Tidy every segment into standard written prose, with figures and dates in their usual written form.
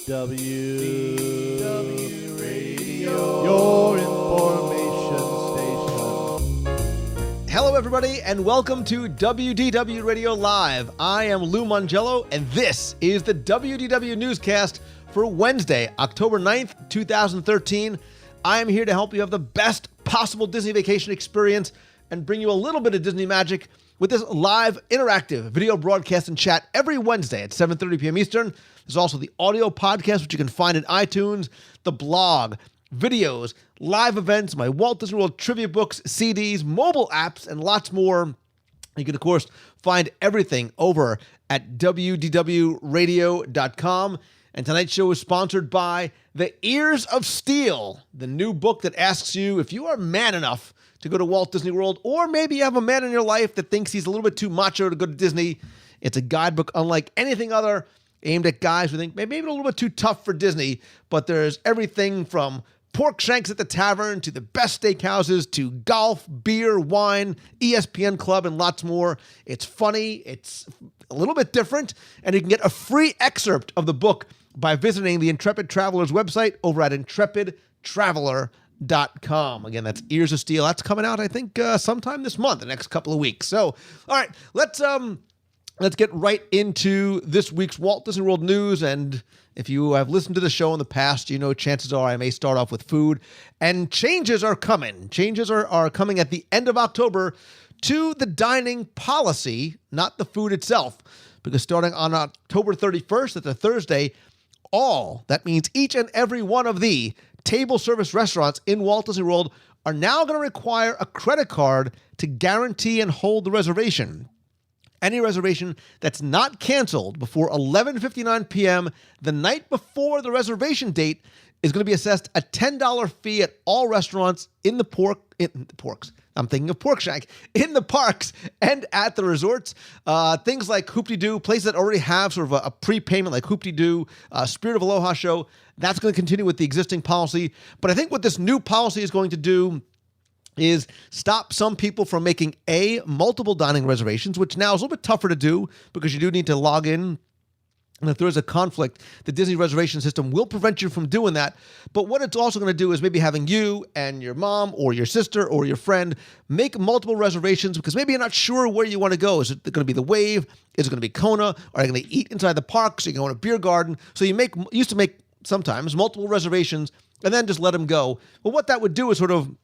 WDW Radio, your information station. Hello, everybody, and welcome to WDW Radio Live. I am Lou Mongello, and this is the WDW Newscast for Wednesday, October 9th, 2013. I am here to help you have the best possible Disney vacation experience and bring you a little bit of Disney magic with this live interactive video broadcast and chat every Wednesday at 7:30 p.m. Eastern. There's also the audio podcast, which you can find in iTunes, the blog, videos, live events, my Walt Disney World trivia books, CDs, mobile apps, and lots more. You can, of course, find everything over at WDWRadio.com. And tonight's show is sponsored by The Ears of Steel, the new book that asks you if you are man enough to go to Walt Disney World, or maybe you have a man in your life that thinks he's a little bit too macho to go to Disney. It's a guidebook unlike anything other, aimed at guys who think maybe a little bit too tough for Disney, but there's everything from pork shanks at the tavern to the best steakhouses to golf, beer, wine, ESPN Club, and lots more. It's funny, it's a little bit different, and you can get a free excerpt of the book by visiting the Intrepid Traveler's website over at intrepidtraveler.com. Again, that's Ears of Steel. That's coming out, I think, sometime this month, the next couple of weeks. So, all right, let's get right into this week's Walt Disney World news. And if you have listened to the show in the past, you know chances are I may start off with food. And changes are coming. Changes are coming at the end of October to the dining policy, not the food itself. Because starting on October 31st, that's a Thursday, that means each and every one of the table service restaurants in Walt Disney World are now going to require a credit card to guarantee and hold the reservation. Any reservation that's not canceled before 11:59 p.m. the night before the reservation date is going to be assessed a $10 fee at all restaurants in the parks. I'm thinking of Pork Shank, in the parks and at the resorts. Things like Hoop-de-Doo, places that already have sort of a prepayment like Hoop-de-Doo, Spirit of Aloha show, that's going to continue with the existing policy. But I think what this new policy is going to do is stop some people from making multiple dining reservations, which now is a little bit tougher to do because you do need to log in. And if there is a conflict, the Disney reservation system will prevent you from doing that. But what it's also going to do is maybe having you and your mom or your sister or your friend make multiple reservations because maybe you're not sure where you want to go. Is it going to be the Wave? Is it going to be Kona? Are you going to eat inside the parks? Are you going to a beer garden? So you used to make sometimes multiple reservations and then just let them go. But what that would do is sort of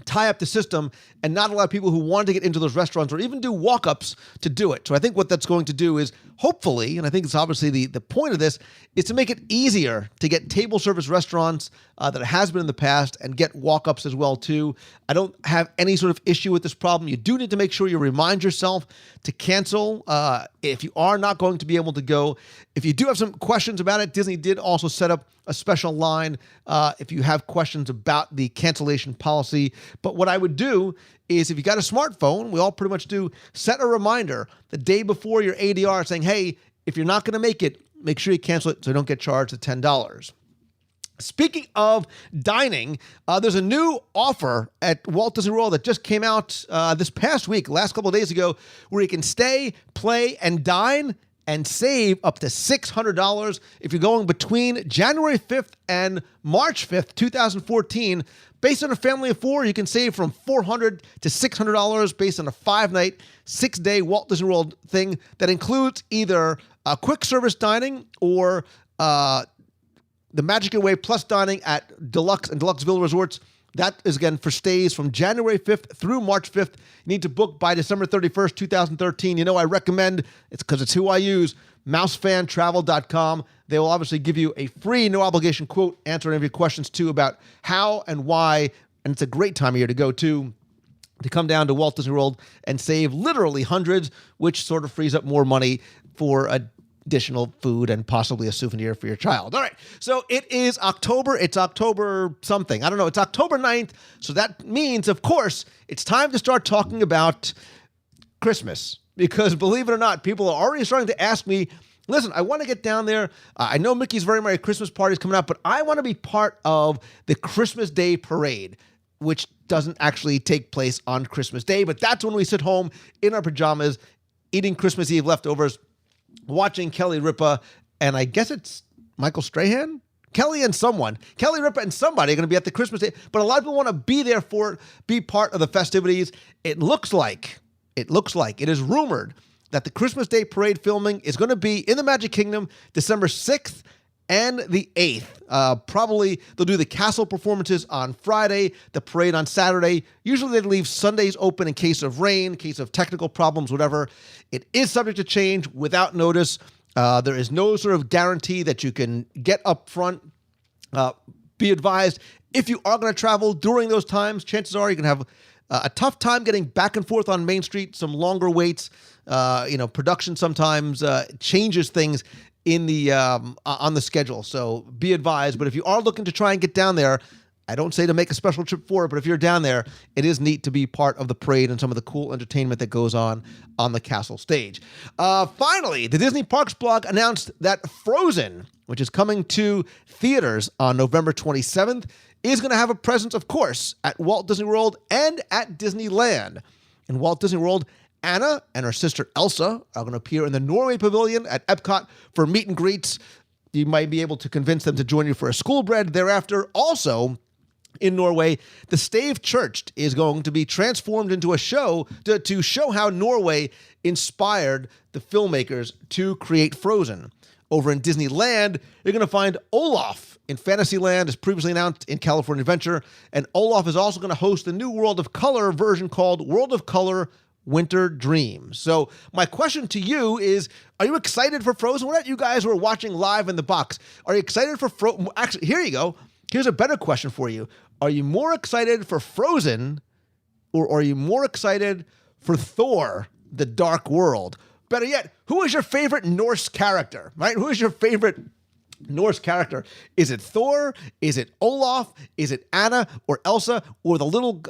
tie up the system and not allow people who want to get into those restaurants or even do walk-ups to do it. So I think what that's going to do is hopefully, and I think it's obviously the point of this, is to make it easier to get table service restaurants that it has been in the past and get walk-ups as well too. I don't have any sort of issue with this problem. You do need to make sure you remind yourself to cancel if you are not going to be able to go. If you do have some questions about it, Disney did also set up a special line if you have questions about the cancellation policy. But what I would do is if you got a smartphone, we all pretty much do, set a reminder the day before your ADR saying, hey, if you're not going to make it, make sure you cancel it so you don't get charged the $10. Speaking of dining, there's a new offer at Walt Disney World that just came out this past week, last couple of days ago, where you can stay, play, and dine and save up to $600 if you're going between January 5th and March 5th, 2014. Based on a family of four, you can save from $400 to $600 based on a 5-night, 6-day Walt Disney World thing that includes either quick service dining or the Magic Your Way Plus dining at Deluxe and Deluxeville Resorts. That is, again, for stays from January 5th through March 5th. You need to book by December 31st, 2013. You know, I recommend, it's because it's who I use, mousefantravel.com. They will obviously give you a free, no-obligation quote, answer any of your questions, too, about how and why, and it's a great time of year to go to come down to Walt Disney World and save literally hundreds, which sort of frees up more money for additional food and possibly a souvenir for your child. All right, so it is October. It's October something. I don't know. It's October 9th, so that means, of course, it's time to start talking about Christmas. Because believe it or not, people are already starting to ask me, listen, I want to get down there. I know Mickey's Very Merry Christmas Party is coming up, but I want to be part of the Christmas Day Parade, which doesn't actually take place on Christmas Day, but that's when we sit home in our pajamas, eating Christmas Eve leftovers, watching Kelly Ripa, and I guess it's Michael Strahan? Kelly Ripa and somebody are going to be at the Christmas Day, but a lot of people want to be there for it, be part of the festivities. It looks like, it is rumored that the Christmas Day parade filming is going to be in the Magic Kingdom December 6th and the 8th. Probably they'll do the castle performances on Friday, the parade on Saturday. Usually they leave Sundays open in case of rain, in case of technical problems, whatever. It is subject to change without notice. There is no sort of guarantee that you can get up front. Be advised, if you are going to travel during those times, chances are you're going to have a tough time getting back and forth on Main Street, some longer waits. Production sometimes changes things in the on the schedule. So be advised. But if you are looking to try and get down there, I don't say to make a special trip for it, but if you're down there, it is neat to be part of the parade and some of the cool entertainment that goes on the castle stage. Finally, the Disney Parks blog announced that Frozen, which is coming to theaters on November 27th, is going to have a presence, of course, at Walt Disney World and at Disneyland. In Walt Disney World, Anna and her sister Elsa are going to appear in the Norway Pavilion at Epcot for meet and greets. You might be able to convince them to join you for a school bread thereafter. Also, in Norway, the Stave Church is going to be transformed into a show to show how Norway inspired the filmmakers to create Frozen. Over in Disneyland, you're going to find Olaf in Fantasyland, as previously announced in California Adventure, and Olaf is also going to host the new World of Color version called World of Color Winter Dreams. So my question to you is, are you excited for Frozen? What about you guys who are watching live in the box? Are you excited for Frozen? Actually, here you go. Here's a better question for you. Are you more excited for Frozen, or are you more excited for Thor, The Dark World? Better yet, who is your favorite Norse character, right? Who is your favorite Norse character? Is it Thor? Is it Olaf? Is it Anna or Elsa? Or the little,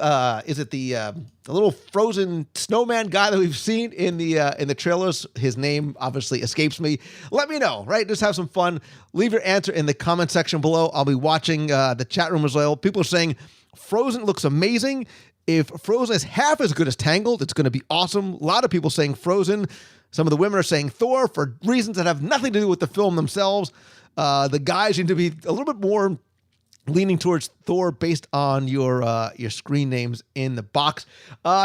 is it the little frozen snowman guy that we've seen in the trailers? His name obviously escapes me. Let me know, right? Just have some fun. Leave your answer in the comment section below. I'll be watching the chat room as well. People are saying Frozen looks amazing. If Frozen is half as good as Tangled, it's going to be awesome. A lot of people saying Frozen. Some of the women are saying Thor for reasons that have nothing to do with the film themselves. The guys seem to be a little bit more leaning towards Thor based on your screen names in the box.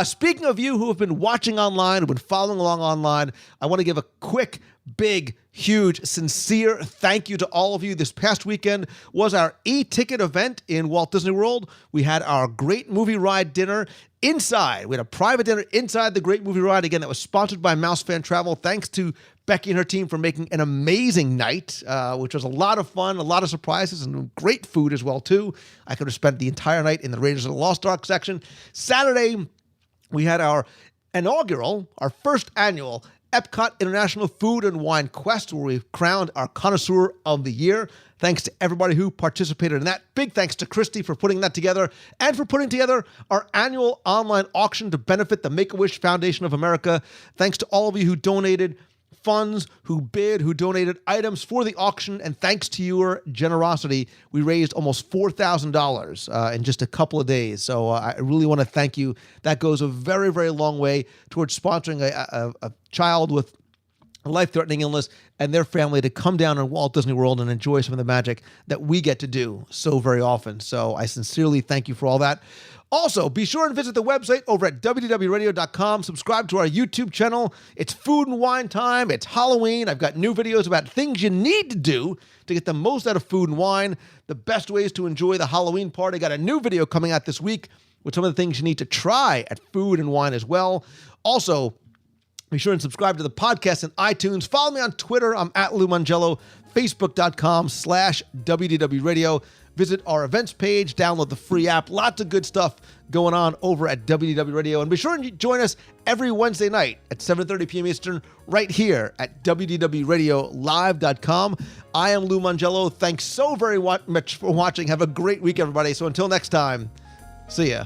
Speaking of you who have been watching online, who have been following along online, I want to give a quick, big, huge, sincere thank you to all of you. This past weekend was our e-ticket event in Walt Disney World. We had our Great Movie Ride dinner inside. We had a private dinner inside the Great Movie Ride. Again, that was sponsored by Mouse Fan Travel. Thanks to Becky and her team for making an amazing night, which was a lot of fun, a lot of surprises, and great food as well, too. I could have spent the entire night in the Raiders of the Lost Ark section. Saturday, we had our first annual Epcot International Food and Wine Quest, where we crowned our Connoisseur of the Year. Thanks to everybody who participated in that. Big thanks to Christy for putting that together and for putting together our annual online auction to benefit the Make-A-Wish Foundation of America. Thanks to all of you who donated funds, who bid, who donated items for the auction, and thanks to your generosity, we raised almost $4,000 in just a couple of days. So I really want to thank you. That goes a very, very long way towards sponsoring a child with a life-threatening illness and their family to come down in Walt Disney World and enjoy some of the magic that we get to do so very often. So I sincerely thank you for all that. Also, be sure and visit the website over at WDWRadio.com. Subscribe to our YouTube channel. It's food and wine time. It's Halloween. I've got new videos about things you need to do to get the most out of food and wine, the best ways to enjoy the Halloween party. I got a new video coming out this week with some of the things you need to try at food and wine as well. Also, be sure and subscribe to the podcast in iTunes. Follow me on Twitter. I'm at Lou Mangello, Facebook.com/WDW Radio. Visit our events page, download the free app. Lots of good stuff going on over at WDW Radio. And be sure and join us every Wednesday night at 7:30 p.m. Eastern right here at WDWRadioLive.com. I am Lou Mangello. Thanks so very much for watching. Have a great week, everybody. So until next time, see ya.